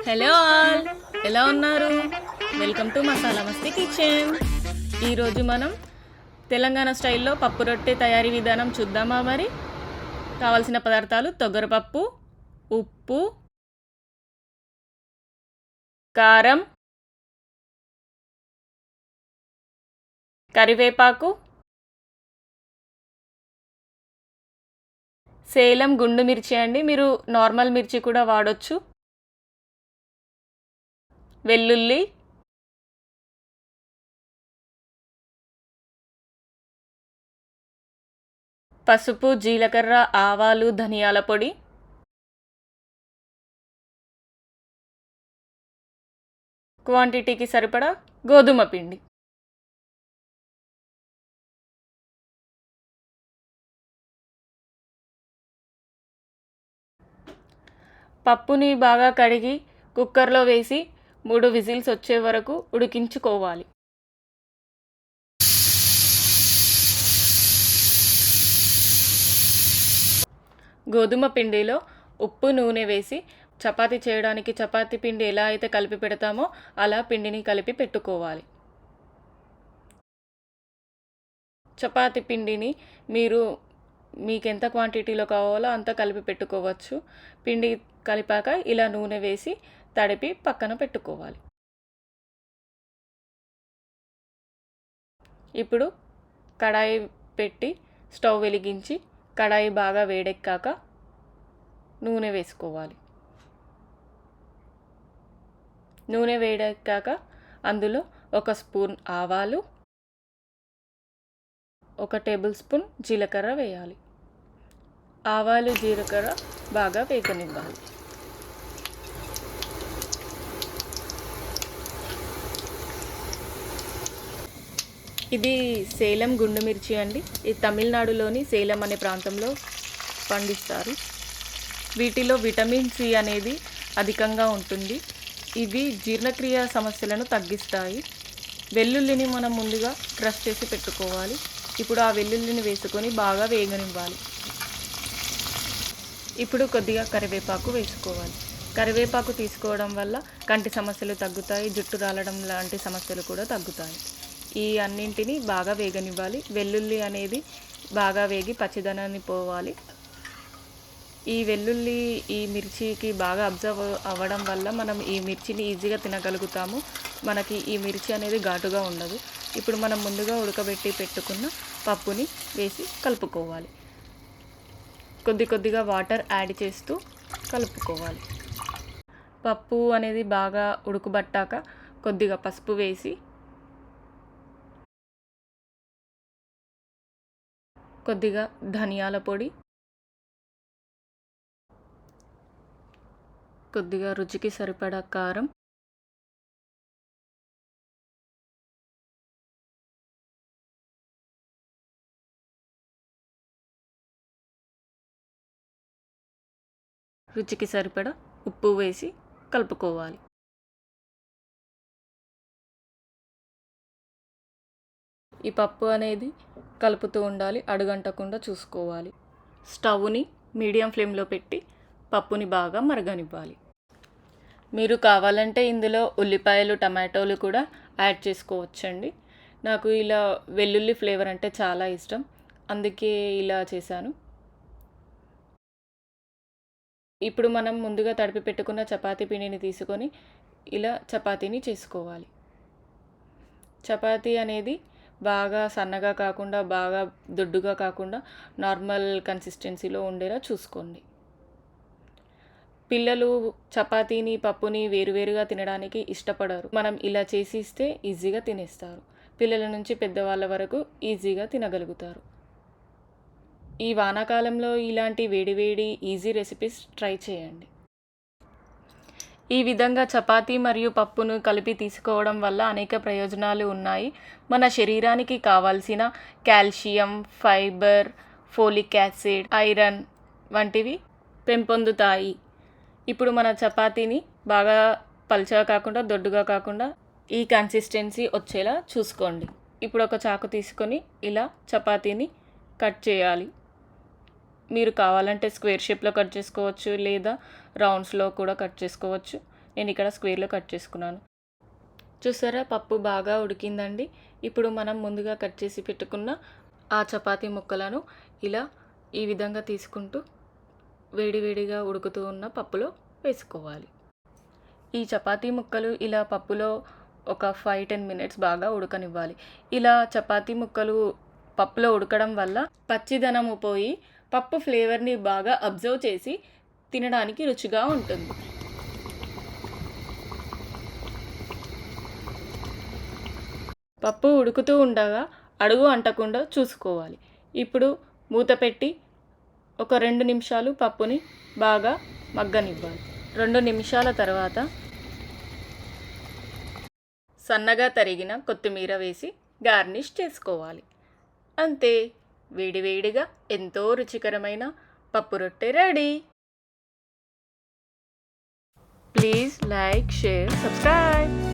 Hello all, ఎలా ఉన్నారు? Welcome to masala Masti kitchen. ఈరోజు మనం తెలంగాణ స్టైల్లో పప్పు రొట్టె తయారీ విధానం చూద్దామా? మరి కావాల్సిన పదార్థాలు: తొగరపప్పు, ఉప్పు, కారం, కరివేపాకు, సేలం గుండు మిర్చి అండి, మీరు నార్మల్ మిర్చి కూడా వాడొచ్చు, వెల్లుల్లి, పసుపు, జీలకర్ర, ఆవాలు, ధనియాల పొడి, క్వాంటిటీకి సరిపడా గోధుమ పిండి. పప్పుని బాగా కడిగి కుక్కర్లో వేసి 3 విజిల్స్ వచ్చే వరకు ఉడికించుకోవాలి. గోధుమ పిండిలో ఉప్పు, నూనె వేసి చపాతీ చేయడానికి చపాతీ పిండి ఎలా అయితే కలిపి పెడతామో అలా పిండిని కలిపి పెట్టుకోవాలి. చపాతీ పిండిని మీకు ఎంత క్వాంటిటీలో కావాలో అంత కలిపి పెట్టుకోవచ్చు. పిండి కలిపాక ఇలా నూనె వేసి తడిపి పక్కన పెట్టుకోవాలి. ఇప్పుడు కడాయి పెట్టి స్టవ్ వెలిగించి కడాయి బాగా వేడెక్కాక నూనె వేసుకోవాలి. నూనె వేడెక్కాక అందులో 1 స్పూన్ ఆవాలు, 1 టేబుల్ స్పూన్ జీలకర్ర వేయాలి. ఆవాలు, జీలకర్ర బాగా వేగనివ్వాలి. ఇది సేలం గుండు మిర్చి అండి. ఇది తమిళనాడులోని సేలం అనే ప్రాంతంలో పండిస్తారు. వీటిలో విటమిన్ సి అనేది అధికంగా ఉంటుంది. ఇవి జీర్ణక్రియ సమస్యలను తగ్గిస్తాయి. వెల్లుల్లిని మనం ముందుగా క్రష్ చేసి పెట్టుకోవాలి. ఇప్పుడు ఆ వెల్లుల్లిని వేసుకొని బాగా వేగనివ్వాలి. ఇప్పుడు కొద్దిగా కరివేపాకు వేసుకోవాలి. కరివేపాకు తీసుకోవడం వల్ల కంటి సమస్యలు తగ్గుతాయి, జుట్టు రాలడం లాంటి సమస్యలు కూడా తగ్గుతాయి. ఈ అన్నింటినీ బాగా వేగనివ్వాలి. వెల్లుల్లి అనేది బాగా వేగి పచ్చిదనాన్ని పోవాలి. ఈ వెల్లుల్లి ఈ మిర్చికి బాగా అబ్జర్వ్ అవ్వడం వల్ల మనం ఈ మిర్చిని ఈజీగా తినగలుగుతాము. మనకి ఈ మిర్చి అనేది ఘాటుగా ఉండదు. ఇప్పుడు మనం ముందుగా ఉడకబెట్టి పెట్టుకున్న పప్పుని వేసి కలుపుకోవాలి. కొద్దిగా వాటర్ యాడ్ చేస్తూ కలుపుకోవాలి. పప్పు అనేది బాగా ఉడుకుబట్టాక కొద్దిగా పసుపు వేసి, కొద్దిగా ధనియాల పొడి, కొద్దిగా రుచికి సరిపడా కారం, రుచికి సరిపడా ఉప్పు వేసి కలుపుకోవాలి. ఈ పప్పు అనేది కలుపుతూ ఉండాలి, అడుగంటకుండా చూసుకోవాలి. స్టవ్ని మీడియం ఫ్లేమ్లో పెట్టి పప్పుని బాగా మరగనివ్వాలి. మీరు కావాలంటే ఇందులో ఉల్లిపాయలు, టమాటోలు కూడా యాడ్ చేసుకోవచ్చండి. నాకు ఇలా వెల్లుల్లి ఫ్లేవర్ అంటే చాలా ఇష్టం, అందుకే ఇలా చేశాను. ఇప్పుడు మనం ముందుగా తడిపి పెట్టుకున్న చపాతీ పిండిని తీసుకొని ఇలా చపాతీని చేసుకోవాలి. చపాతీ అనేది బాగా సన్నగా కాకుండా, బాగా దొడ్డుగా కాకుండా నార్మల్ కన్సిస్టెన్సీలో ఉండేలా చూసుకోండి. పిల్లలు చపాతీని, పప్పుని వేరువేరుగా తినడానికి ఇష్టపడరు. మనం ఇలా చేసి ఇస్తే ఈజీగా తినేస్తారు. పిల్లల నుంచి పెద్దవాళ్ళ వరకు ఈజీగా తినగలుగుతారు. ఈ వానాకాలంలో ఇలాంటి వేడివేడి ఈజీ రెసిపీస్ ట్రై చేయండి. ఈ విధంగా చపాతీ మరియు పప్పును కలిపి తీసుకోవడం వల్ల అనేక ప్రయోజనాలు ఉన్నాయి. మన శరీరానికి కావాల్సిన calcium, fibre, folic acid, iron వంటివి పెంపొందుతాయి. ఇప్పుడు మన చపాతీని బాగా పల్చగా కాకుండా, దొడ్డుగా కాకుండా ఈ కన్సిస్టెన్సీ వచ్చేలా చూసుకోండి. ఇప్పుడు ఒక చాకు తీసుకొని ఇలా చపాతీని కట్ చేయాలి. మీరు కావాలంటే స్క్వేర్ షేప్లో కట్ చేసుకోవచ్చు, లేదా రౌండ్స్లో కూడా కట్ చేసుకోవచ్చు. నేను ఇక్కడ స్క్వేర్లో కట్ చేసుకున్నాను. చూసారా, పప్పు బాగా ఉడికిందండి. ఇప్పుడు మనం ముందుగా కట్ చేసి పెట్టుకున్న ఆ చపాతీ ముక్కలను ఇలా ఈ విధంగా తీసుకుంటూ వేడివేడిగా ఉడుకుతూ ఉన్న పప్పులో వేసుకోవాలి. ఈ చపాతీ ముక్కలు ఇలా పప్పులో ఒక 5-10 మినిట్స్ బాగా ఉడకనివ్వాలి. ఇలా చపాతీ ముక్కలు పప్పులో ఉడకడం వల్ల పచ్చిదనము పోయి పప్పు ఫ్లేవర్ని బాగా అబ్జర్వ్ చేసి తినడానికి రుచిగా ఉంటుంది. పప్పు ఉడుకుతూ ఉండగా అడుగు అంటకుండా చూసుకోవాలి. ఇప్పుడు మూత పెట్టి ఒక 2 నిమిషాలు పప్పుని బాగా మగ్గనివ్వాలి. 2 నిమిషాల తర్వాత సన్నగా తరిగిన కొత్తిమీర వేసి గార్నిష్ చేసుకోవాలి. అంతే, వేడివేడిగా ఎంతో రుచికరమైన పప్పు రొట్టె ready. Please like, share, subscribe.